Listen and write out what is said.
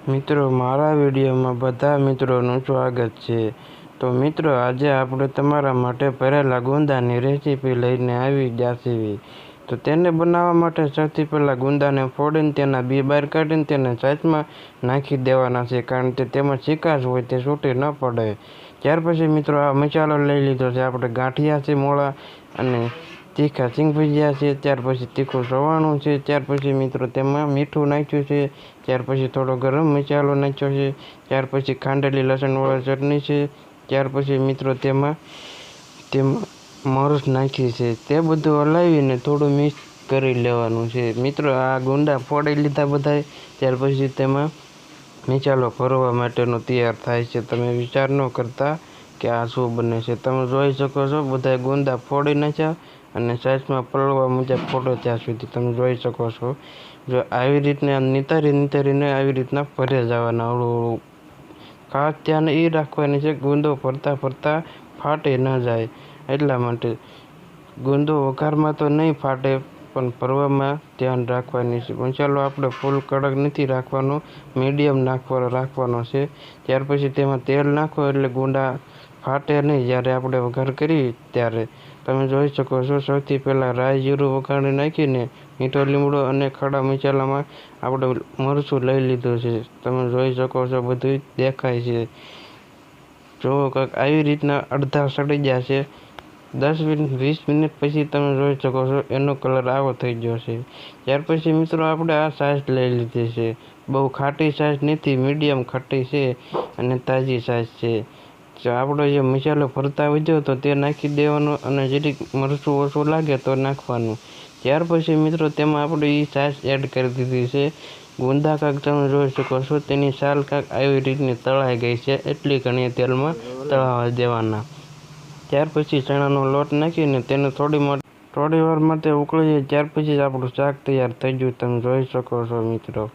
મિત્રો, મારા વિડીયોમાં બધા મિત્રોનું સ્વાગત છે। તો મિત્રો, આજે આપણે તમારા માટે ભરેલા ગુંદાની રેસીપી લઈને આવી ગયા છીએ। તો તેને બનાવવા માટે સૌથી પહેલાં ગુંદાને ફોડીને તેના બી બહાર કાઢીને તેને છાશમાં નાખી દેવાના છે, કારણ કે તેમાં ચીકાશ હોય તે છૂટી ન પડે। ત્યાર પછી મિત્રો આ મસાલો લઈ લીધો છે આપણે, ગાંઠિયા છે મોળા અને તીખા સિંગ ભજીયા છે, ત્યાર પછી તીખું સવાણું છે, ત્યાર પછી મિત્રો તેમાં મીઠું નાખ્યું છે, ત્યાર પછી થોડો ગરમ મસાલો નાખ્યો છે, ત્યાર પછી ખાંડેલી લસણવાળી ચટણી છે, ત્યાર પછી મિત્રો તેમાં મરચ નાખી છે। તે બધું હલાવીને થોડું મિક્સ કરી લેવાનું છે। મિત્રો આ ગુંદા ફોડી લીધા બધાય, ત્યાર પછી તેમાં મસાલો ભરવા માટેનો તૈયાર થાય છે। તમે વિચાર ન કરતા કે આ શું બને છે। તમે જોઈ શકો છો બધા ગુંદા ફોડી નાખ્યા અને સાઈઝમાં પલળવા મુજબ ફોટો ત્યાં સુધી તમે જોઈ શકો છો। જો આવી રીતના નિતારીને આવી રીતના ભરે જવાના હળવું। ખાસ ધ્યાન એ રાખવાની છે ગુંદો ભરતા ફાટી ન જાય, એટલા માટે ગુંદો વઘારમાં તો નહીં ફાટે પણ ભરવામાં ધ્યાન રાખવાની છે। મસાલો આપણે ફૂલ કડક નથી રાખવાનો, મીડિયમ રાખવાનો છે। ત્યાર પછી તેમાં તેલ નાખો એટલે ગુંદા ફાટે નહીં જ્યારે આપણે વઘાર કરીએ ત્યારે। તમે જોઈ શકો છો સૌથી પહેલાં રાઈ જીરું વઘારી નાખીને મીઠો લીમડો અને ખડા મસાલામાં આપણે મરચું લઈ લીધું છે। તમે જોઈ શકો છો બધું દેખાય છે। જો કંઈક આવી રીતના અડધા સડી ગયા છે, 10-20 મિનિટ પછી તમે જોઈ શકો છો એનો કલર આવો થઈ ગયો છે। ત્યાર પછી મિત્રો આપણે આ છાશ લઈ લીધી છે, બહુ ખાટી છાશ નથી, મીડિયમ ખાટી છે અને તાજી છાશ છે। જો આપણો જે મસાલો ભરતા વધ્યો તો તે નાખી દેવાનો અને જરીક મરચું ઓછું લાગે તો નાખવાનું। ત્યાર પછી મિત્રો તેમાં આપણે એ છાશ એડ કરી દીધી છે। ગુંદા કાંક તમે જોઈ શકો છો તેની છાલ કાંક આવી રીતની તળાઈ ગઈ છે, એટલી ઘણી તેલમાં તળાવા દેવાના। ત્યાર પછી ચણાનો લોટ નાખીને તેને થોડી વાર માટે ઉકળી જાય, ત્યાર પછી જ આપણું શાક તૈયાર થઈ ગયું, તમે જોઈ શકો છો મિત્રો।